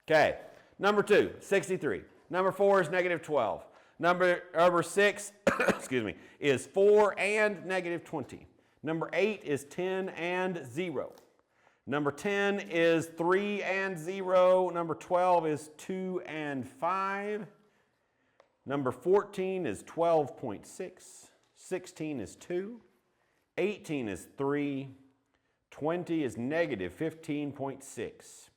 Okay, number 2, 63. Number 4 is negative 12. Number 6, excuse me, is 4 and negative 20. Number 8 is 10 and 0. Number 10 is 3 and 0. Number 12 is 2 and 5. Number 14 is 12.6. 16 is 2. 18 is 3. 20 is negative 15.6.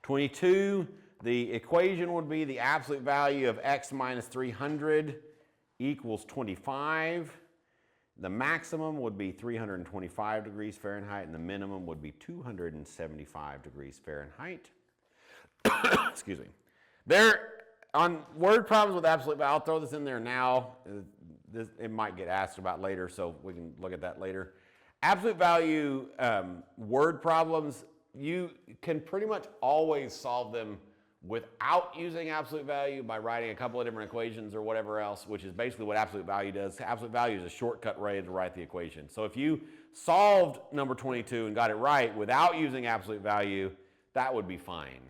22, the equation would be the absolute value of x minus 300 equals 25. The maximum would be 325 degrees Fahrenheit, and the minimum would be 275 degrees Fahrenheit. Excuse me. There, on word problems with absolute value, I'll throw this in there now. It might get asked about later, so we can look at that later. Absolute value word problems, you can pretty much always solve them without using absolute value by writing a couple of different equations or whatever else, which is basically what absolute value does. Absolute value is a shortcut way to write the equation. So if you solved number 22 and got it right without using absolute value, that would be fine.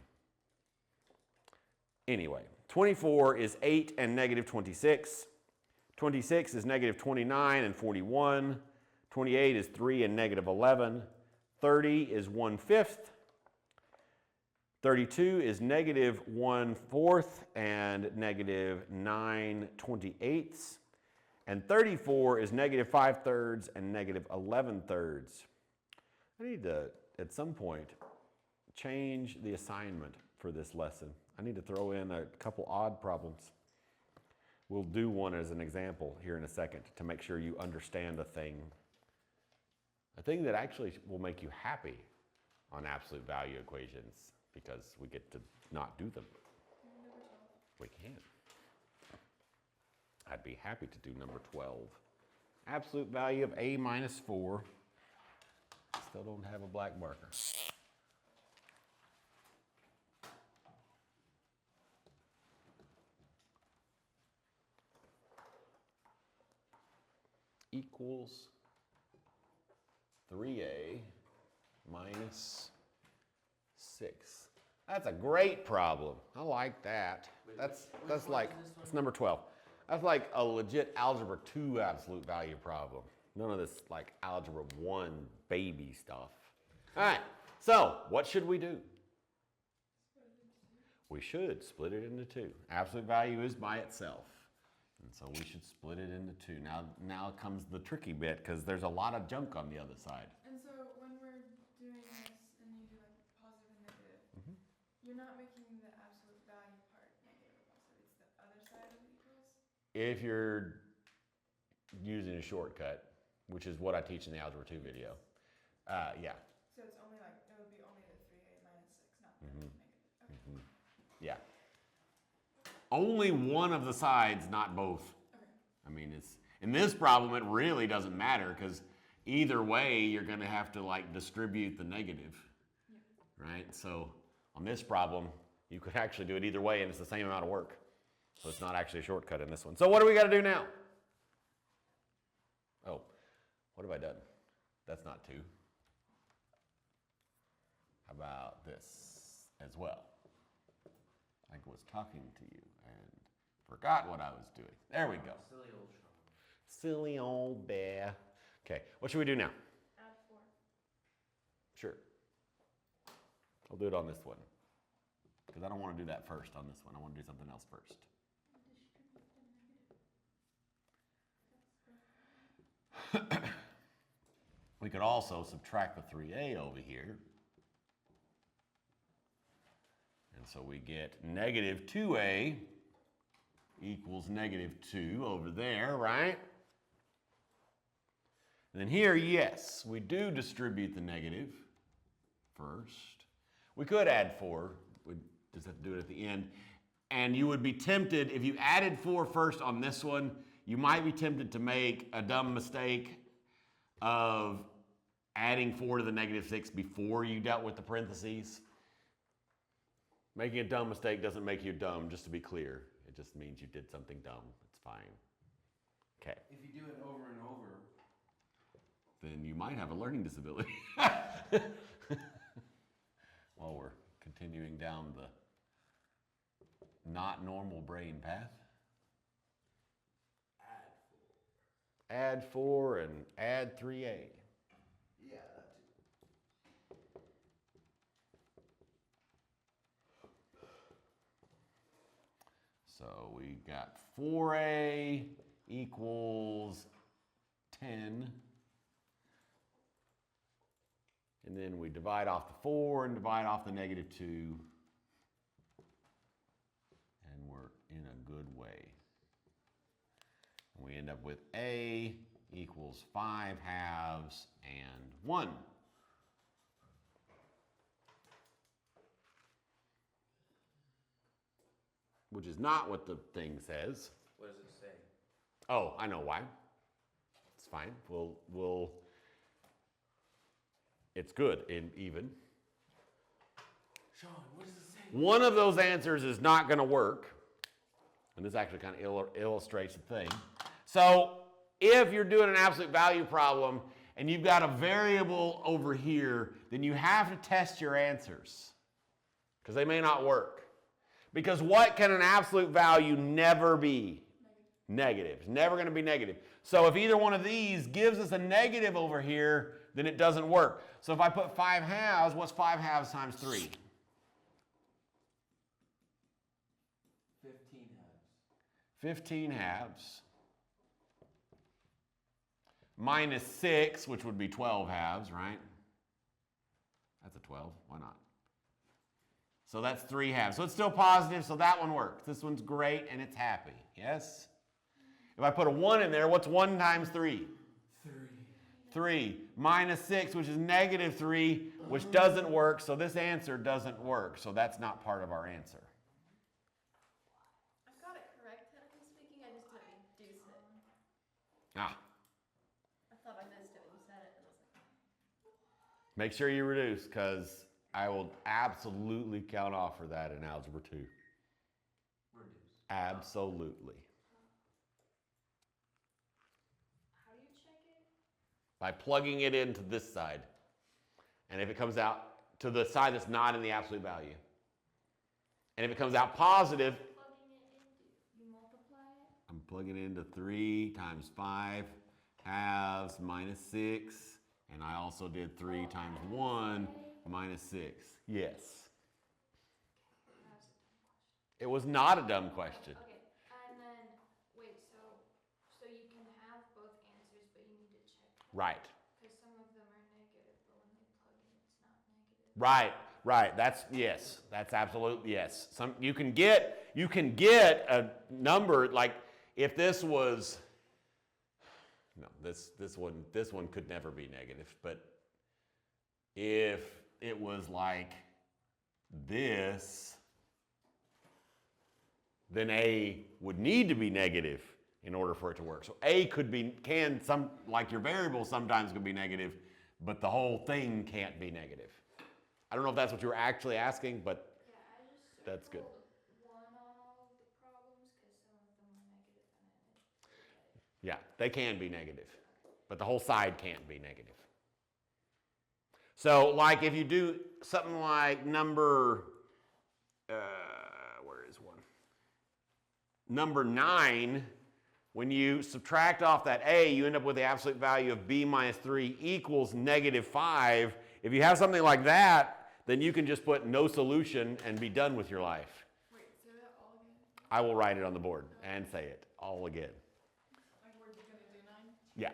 Anyway, 24 is 8 and negative 26. 26 is negative 29 and 41. 28 is 3 and negative 11. 30 is 1/5. 32 is negative 1/4 and negative 9/28. And 34 is negative 5/3 and negative 11/3. I need to, at some point, change the assignment for this lesson. I need to throw in a couple odd problems. We'll do one as an example here in a second to make sure you understand a thing. A thing that actually will make you happy on absolute value equations because we get to not do them. We can. I'd be happy to do number 12. Absolute value of a minus 4. Still don't have a black marker. Equals 3a minus 6. That's a great problem. I like that. That's like, it's number 12. That's like a legit Algebra 2 absolute value problem. None of this like Algebra 1 baby stuff. All right, so what should we do? We should split it into 2. Absolute value is by itself. And so we should split it into 2. Now comes the tricky bit because there's a lot of junk on the other side. And so when we're doing this and you do like positive and negative, you're not making the absolute value part negative or positive. It's the other side of the equals? If you're using a shortcut, which is what I teach in the Algebra 2 video, yeah. So it's only like, it would be only the 3a minus 6, not the negative. Okay. Yeah. Only one of the sides, not both. Okay. I mean, it's in this problem, it really doesn't matter because either way, you're going to have to like distribute the negative, right? So on this problem, you could actually do it either way, and it's the same amount of work. So it's not actually a shortcut in this one. So what do we got to do now? Oh, what have I done? That's not 2. How about this as well? I was talking to you and forgot what I was doing. There we go. Silly old Sean. Silly old bear. Okay, what should we do now? Add 4. Sure. I'll do it on this one. Because I don't want to do that first on this one. I want to do something else first. We could also subtract the 3a over here. And so we get negative 2a equals negative 2 over there, right? And then here, yes, we do distribute the negative first. We could add 4. We just have to do it at the end. And you would be tempted, if you added 4 first on this one, you might be tempted to make a dumb mistake of adding 4 to the negative 6 before you dealt with the parentheses. Making a dumb mistake doesn't make you dumb, just to be clear. It just means you did something dumb. It's fine. Okay. If you do it over and over, then you might have a learning disability. While we're continuing. continuing down the not normal brain path. Add 4 and add 3a. Yeah, that too. So we got 4a equals 10. And then we divide off the 4 and divide off the negative 2. And we're in a good way. We end up with a equals 5 halves and 1. Which is not what the thing says. What does it say? Oh, I know why. It's fine. We'll it's good in even. Sean, what does it say? One of those answers is not going to work. And this actually kind of illustrates the thing. So if you're doing an absolute value problem and you've got a variable over here, then you have to test your answers because they may not work. Because what can an absolute value never be? Negative. It's never going to be negative. So if either one of these gives us a negative over here, then it doesn't work. So if I put 5 halves, what's 5 halves times 3? 15 halves. 15 halves. Minus 6, which would be 12 halves, right? That's a 12. Why not? So that's 3 halves. So it's still positive, so that one works. This one's great, and it's happy. Yes? If I put a 1 in there, what's 1 times 3? 3. Minus 6, which is negative 3, which doesn't work, so this answer doesn't work. So that's not part of our answer. I got it correct, technically speaking. I just didn't reduce it. Ah, I thought I missed it when you said it, and I was like, make sure you reduce, because I will absolutely count off for that in Algebra 2. Reduce. Absolutely. how do you check it? By plugging it into this side. And if it comes out to the side that's not in the absolute value. And if it comes out positive, Plugging it into, you multiply it? I'm plugging it into 3 times 5 halves minus 6. And I also did 3 times 1 minus 6. Yes. That was a dumb question. It was not a dumb question. Okay, and then, wait, so you can have both answers, but you need to check them? Right. Because some of them are negative, but when they plug in, it's not negative. Right. That's yes. That's absolutely yes. You can get a number like if this was no, this one could never be negative, but if it was like this, then A would need to be negative in order for it to work. So A like your variable sometimes could be negative, but the whole thing can't be negative. I don't know if that's what you were actually asking, but Yeah, I just that's good. circled 1 on all of the problems because some of them were negative, and then it. Yeah, they can be negative, but the whole side can't be negative. So like if you do something like number, where is one? Number 9, when you subtract off that A, you end up with the absolute value of B minus 3 equals negative 5. If you have something like that, then you can just put no solution and be done with your life. Wait, say that all again? I will write it on the board and say it all again. Like we're gonna do 9? Yeah.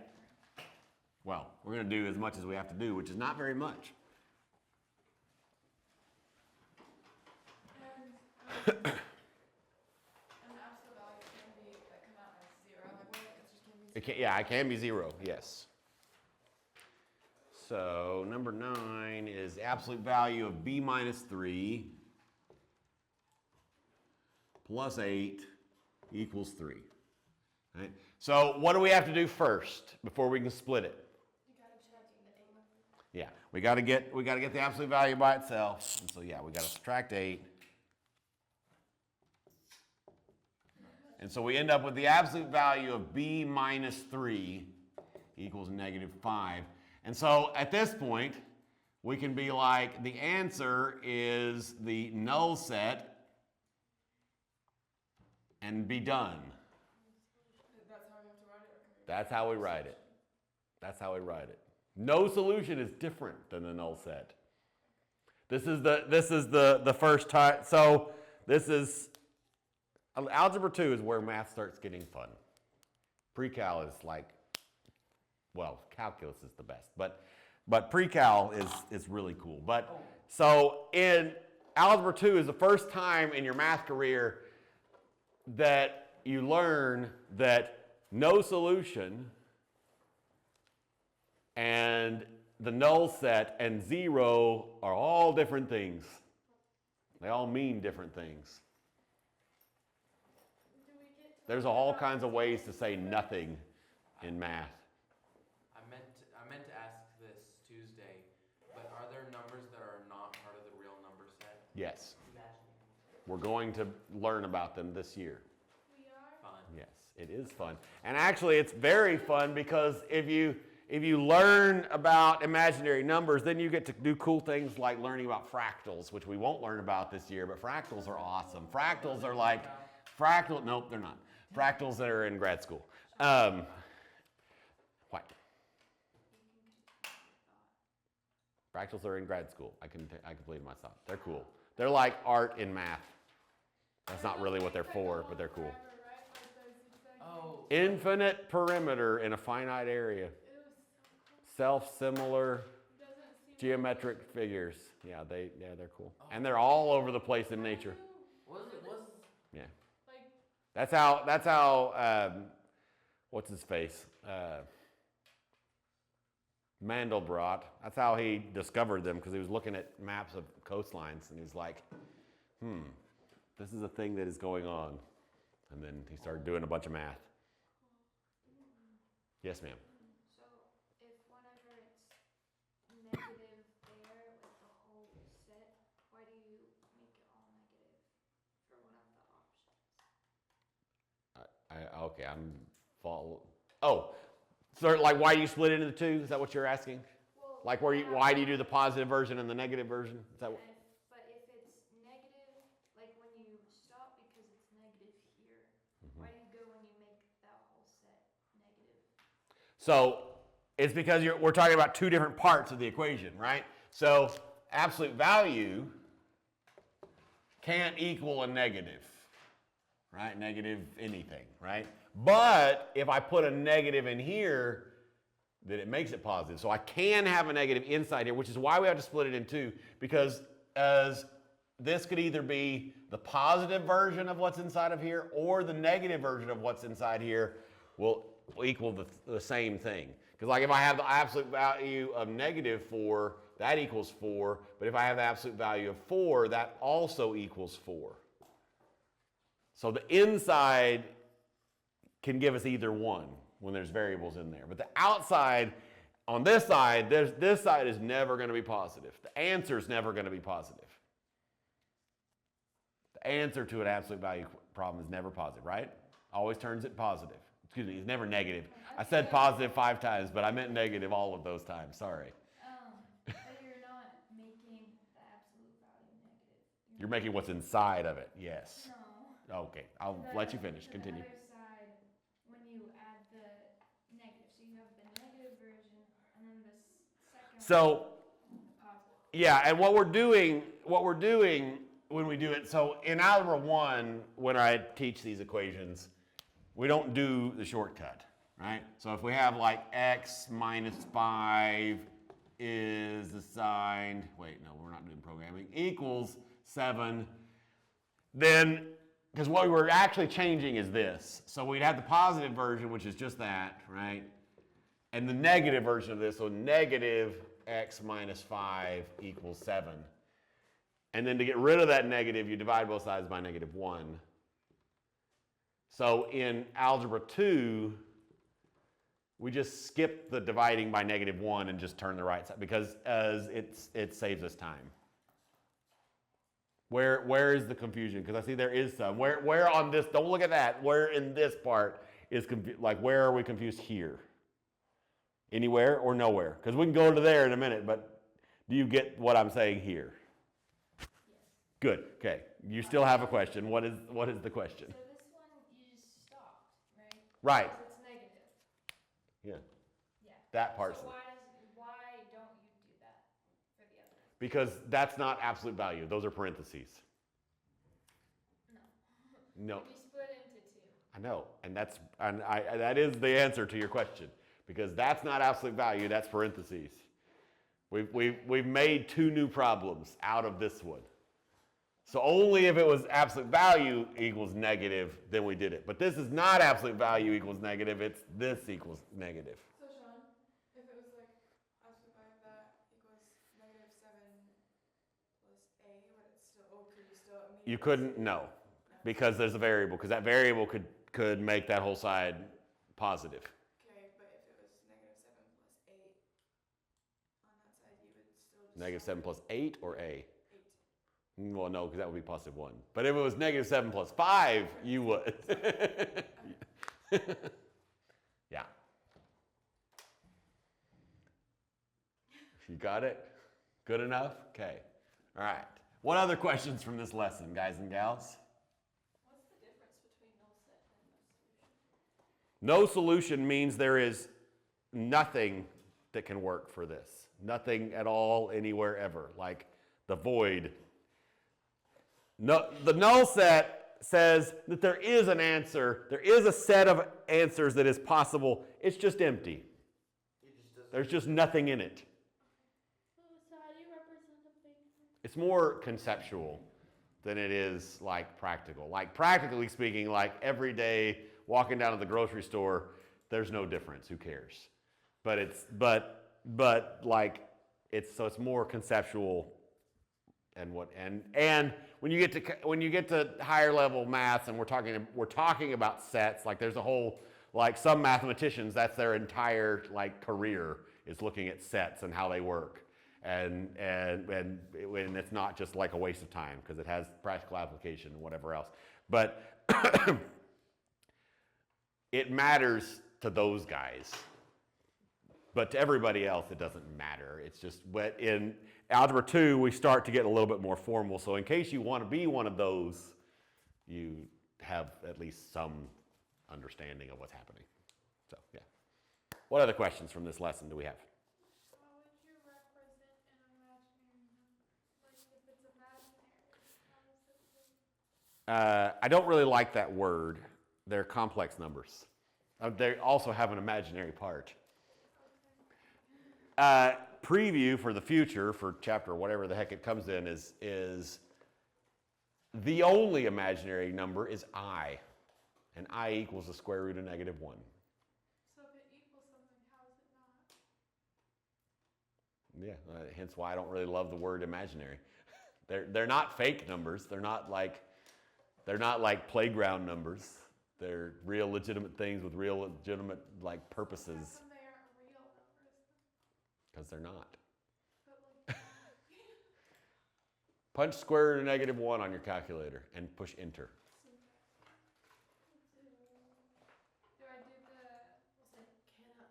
Well, we're going to do as much as we have to do, which is not very much. And an absolute value can be, like, come out as 0, like, what, it just can be 0? It can be 0, yes. So number 9 is absolute value of B minus 3 plus 8 equals 3. Right? So what do we have to do first before we can split it? You gotta check the A. Yeah, we got to get the absolute value by itself. And so yeah, we got to subtract 8. And so we end up with the absolute value of B minus 3 equals negative 5. And so at this point, we can be like, the answer is the null set and be done. That's how we have to write it? Okay. That's how we write it. That's how we write it. No solution is different than the null set. This is the first time. So this is, Algebra 2 is where math starts getting fun. Pre-cal is like, well, calculus is the best, but pre-cal is really cool. But so in Algebra 2 is the first time in your math career that you learn that no solution and the null set and zero are all different things. They all mean different things. Do we get to There's all kinds of ways to say nothing in math. I meant to ask this Tuesday, but are there numbers that are not part of the real number set? Yes. We're going to learn about them this year. we are? Fun. Yes, it is fun. And actually it's very fun because if you learn about imaginary numbers, then you get to do cool things like learning about fractals, which we won't learn about this year, but fractals are awesome. Fractals are like, nope, they're not. Fractals that are in grad school. What? Fractals are in grad school. I completed my thought. They're cool. They're like art in math. That's not really what they're for, but they're cool. Forever, right? Like the zigzag Oh. Infinite perimeter in a finite area. It was so cool. Self-similar Doesn't seem geometric figures. Yeah, they're cool. And they're all over the place in nature. Was Yeah. like That's how what's his face? Mandelbrot. That's how he discovered them, because he was looking at maps of coastlines and he was like, this is a thing that is going on. And then he started doing a bunch of math. Yes, ma'am. So if whenever it's negative there with the whole set, why do you make it all negative for one of the options? Okay, I'm follow. Oh, so like why you split it into two? Is that what you're asking? Well, Like why do you do the positive version and the negative version? Is that what? but if it's negative, like when you stop because it's negative here, why do you go when you make that whole set negative? So it's because we're talking about two different parts of the equation, right? So absolute value can't equal a negative, right? Negative anything, right? But if I put a negative in here, then it makes it positive. So I can have a negative inside here, which is why we have to split it in two, because as this could either be the positive version of what's inside of here or the negative version of what's inside here will equal the same thing. Because like if I have the absolute value of negative 4, that equals 4. But if I have the absolute value of 4, that also equals 4. So the inside can give us either one when there's variables in there. But the outside, on this side, this side is never going to be positive. The answer is never going to be positive. The answer to an absolute value problem is never positive, right? Always turns it positive. Excuse me, it's never negative. I said positive 5 times, but I meant negative all of those times. Sorry. But you're not making the absolute value negative. You're making what's inside of it, yes. No. Okay, I'll let you finish. Continue. The other side, when you add the negative, so you have the negative version, and then the second So, one, the positive. yeah, and what we're doing when we do it, so in Algebra 1, when I teach these equations, we don't do the shortcut, right? So if we have like x minus 5 is assigned, wait, no, we're not doing programming, equals 7, then, because what we were actually changing is this. So we'd have the positive version, which is just that, right? And the negative version of this, so negative x minus 5 equals 7. And then to get rid of that negative, you divide both sides by -1. So in Algebra 2, we just skip the dividing by -1 and just turn the right side, because it saves us time. Where is the confusion? Because I see there is some. Where on this, don't look at that, where in this part is like where are we confused here? Anywhere or nowhere? Because we can go to there in a minute, but Do you get what I'm saying here? Good. Okay. You still have a question. What is the question? So this one you just stopped, right? Right. Because it's negative. Yeah. Yeah. That part's So why don't you do that for the other? because that's not absolute value. Those are parentheses. No. No. If you split into two. I know, and that is the answer to your question, because that's not absolute value. That's parentheses. We've made two new problems out of this one. So only if it was absolute value equals negative, then we did it. But this is not absolute value equals negative. It's this equals negative. So Sean, if it was like absolute value of that equals -7 plus a, would it still? Oh, could you still immediately? You couldn't, no, because there's a variable, because that variable could make that whole side positive. Okay, but if it was -7 plus 8 on that side, you would still just. -7 plus 8 or a? 8. Well, no, because that would be +1. But if it was -7 plus 5, you would. Yeah. You got it? Good enough? Okay. All right. What other questions from this lesson, guys and gals? What's the difference between null set and No solution means there is nothing that can work for this. Nothing at all, anywhere, ever. Like the void. No, the null set says that there is an answer. There is a set of answers that is possible. It's just empty. There's just nothing in it. So how do you represent a fake? It's more conceptual than it is like practical. Like practically speaking, like every day walking down to the grocery store, there's no difference. Who cares? But it's like it's so it's more conceptual and when you get to higher level maths and we're talking about sets, like there's a whole like some mathematicians, that's their entire like career is looking at sets and how they work. And it's not just like a waste of time because it has practical application and whatever else. But it matters to those guys. But to everybody else, it doesn't matter. It's just in Algebra 2, we start to get a little bit more formal. So in case you want to be one of those, you have at least some understanding of what's happening. So, yeah. What other questions from this lesson do we have? How would you represent an imaginary number? Like if it's imaginary, how does it work? I don't really like that word. They're complex numbers. They also have an imaginary part. Preview for the future, for chapter whatever the heck it comes in, is the only imaginary number is I. And I equals the square root of -1. So if it equals something, how is it not? Yeah, hence why I don't really love the word imaginary. They're not fake numbers. They're not like playground numbers. They're real legitimate things with real legitimate like How purposes. come they aren't real numbers? Because they're not. But like, Punch square root of -1 on your calculator and push enter.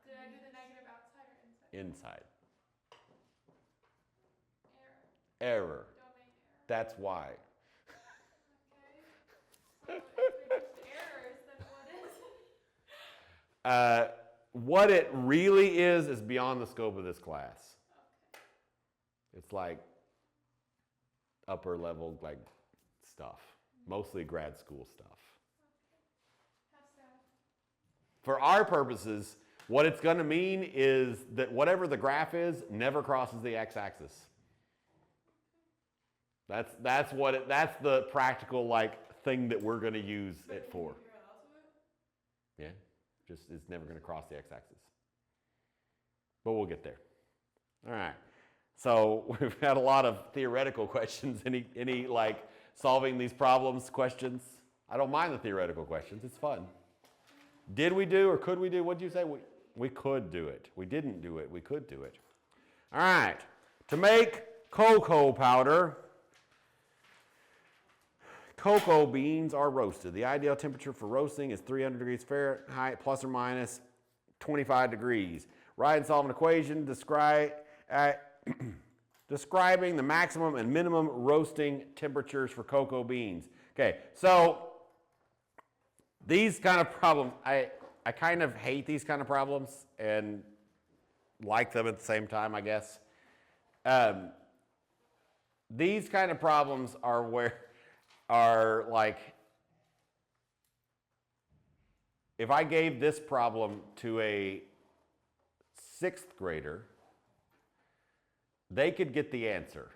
do I do the negative outside or inside? Inside. Error. Error. Domain error. That's why. Okay. So if they're just errors, then what is it? What it really is beyond the scope of this class. Okay. It's like upper level like stuff, mostly grad school stuff. How sad. For our purposes, what it's going to mean is that whatever the graph is never crosses the x-axis. That's the practical like thing that we're going to use it for. Yeah, just it's never going to cross the x-axis. But we'll get there. All right. So we've had a lot of theoretical questions. Any like solving these problems questions? I don't mind the theoretical questions. It's fun. Did we do or could we do? What did you say? We could do it. We didn't do it. We could do it. All right. To make cocoa powder, cocoa beans are roasted. The ideal temperature for roasting is 300 degrees Fahrenheit plus or minus 25 degrees. Write and solve an equation. Describe describing the maximum and minimum roasting temperatures for cocoa beans. Okay, so these kind of problems, I kind of hate these kind of problems and like them at the same time, I guess. These kind of problems are like, if I gave this problem to a 6th grader, they could get the answer.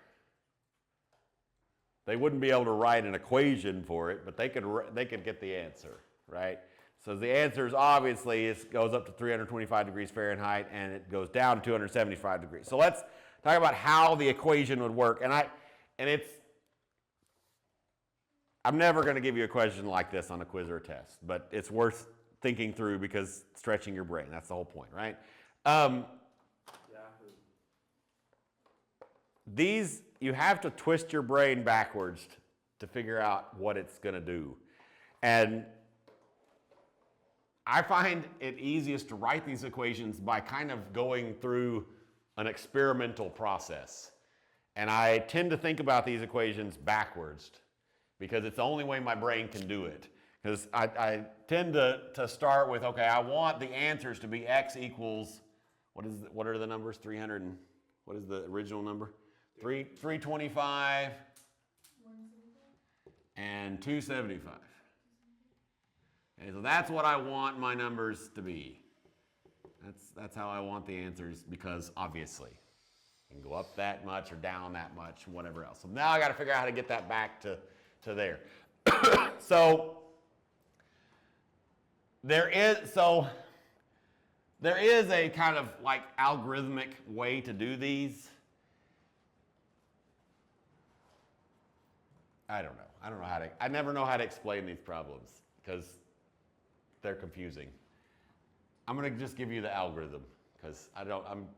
They wouldn't be able to write an equation for it, but they could get the answer, right? So the answer is obviously it goes up to 325 degrees Fahrenheit and it goes down to 275 degrees. So let's talk about how the equation would work. I'm never going to give you a question like this on a quiz or a test, but it's worth thinking through because stretching your brain, that's the whole point, right? These, you have to twist your brain backwards to figure out what it's going to do. And I find it easiest to write these equations by kind of going through an experimental process. And I tend to think about these equations backwards because it's the only way my brain can do it. Because I tend to start with, okay, I want the answers to be x equals, what are the numbers? 300 and, what is the original number? 325 and 275. Okay, so that's what I want my numbers to be. That's how I want the answers because obviously you can go up that much or down that much and whatever else. So now I got to figure out how to get that back to there. So there is a kind of like algorithmic way to do these. I don't know. I never know how to explain these problems because they're confusing. I'm going to just give you the algorithm because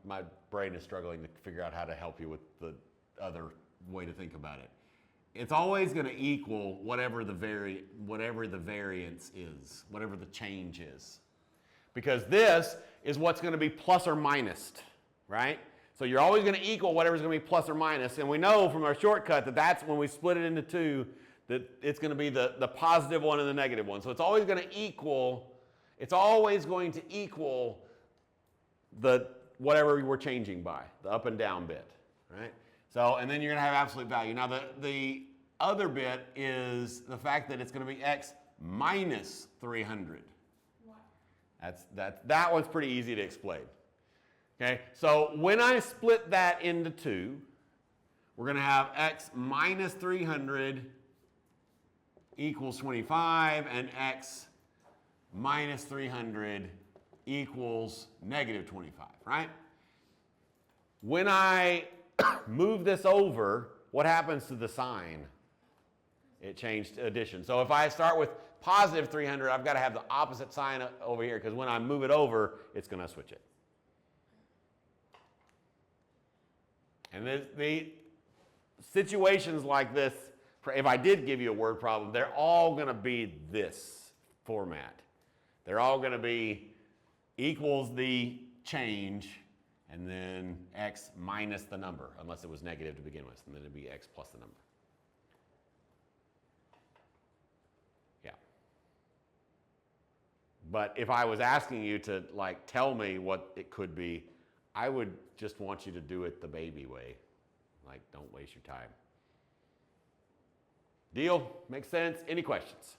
my brain is struggling to figure out how to help you with the other way to think about it. It's always going to equal whatever the variance is, whatever the change is. Because this is what's going to be plus or minus, right? So you're always going to equal whatever's going to be plus or minus. And we know from our shortcut that that's when we split it into two, that it's going to be the positive one and the negative one. So it's always going to equal the whatever we're changing by, the up and down bit, right? So, and then you're going to have absolute value. Now, the other bit is the fact that it's going to be x minus 300. Why? That one's pretty easy to explain. Okay, so when I split that into two, we're going to have x minus 300 equals 25, and x minus 300 equals negative 25, right? When I move this over, what happens to the sign? It changed to addition. So if I start with positive 300, I've got to have the opposite sign over here because when I move it over, it's going to switch it. And the situations like this, if I did give you a word problem, they're all going to be this format. They're all going to be equals the change and then x minus the number, unless it was negative to begin with, and then it'd be x plus the number. Yeah. But if I was asking you to like tell me what it could be, I would just want you to do it the baby way. Like, don't waste your time. Deal? Makes sense? Any questions?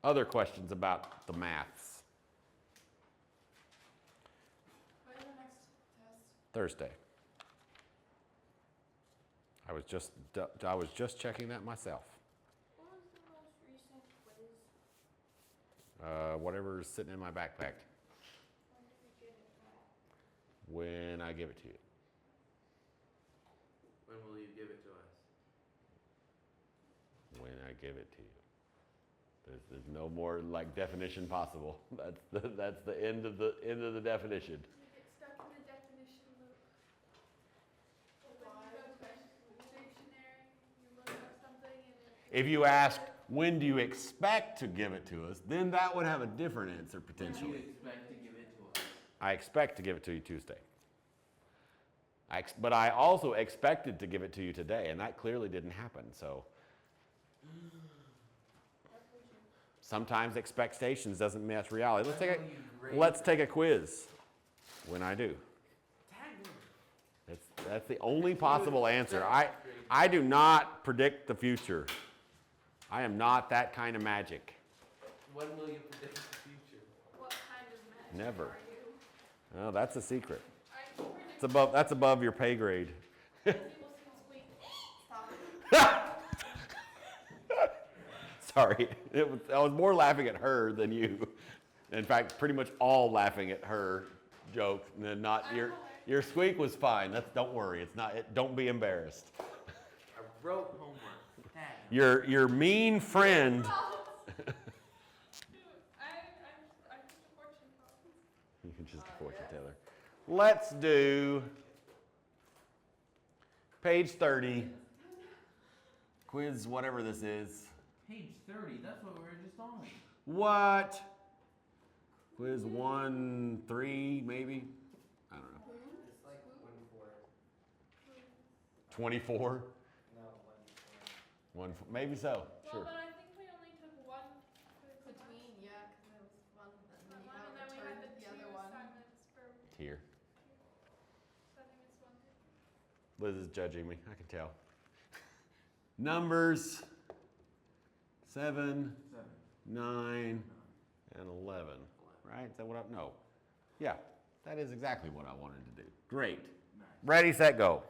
Other questions about the maths? When is the next test? Thursday. I was just checking that myself. What was the most recent quiz? Whatever's sitting in my backpack When did we get it back? when I give it to you. When will you give it to us? When I give it to you. There's no more like definition possible. That's the end of the definition. You get stuck in the definition loop. When you go to the dictionary, you look up something and If you asked, when do you expect to give it to us, then that would have a different answer When do you potentially. expect to give it to us? I expect to give it to you Tuesday. But I also expected to give it to you today, and that clearly didn't happen. So sometimes expectations doesn't match reality. Let's take a quiz. When I do, that's the only possible answer. I do not predict the future. I am not that kind of magic. When will you predict the future? What kind of magic Never. are you? Oh, that's a secret. I can predict It's above. That's above your pay grade. when people squeak. Stop. Sorry, I was more laughing at her than you. In fact, pretty much all laughing at her joke, and not your squeak was fine. Don't worry. It's not. Don't be embarrassed. I wrote homework. Dang. Your mean friend. Dude, I'm just a fortune teller. You can just a fortune teller. Let's do page 30. Quiz, whatever this is. Page 30, that's what we were just on. What? Quiz 1, 3, maybe? I don't know. It's like 24. 24? No, 1, maybe so. Well, Sure. but I think we only took one quiz Between, yeah, because there was one, and then you one, and then we haven't had returned the the two other one. assignments for. Here. So I think it's one. Liz is judging me. I can tell. Numbers 7, 9, and 11. Right? Is that what I? No. Yeah. That is exactly what I wanted to do. Great. Ready, set, go.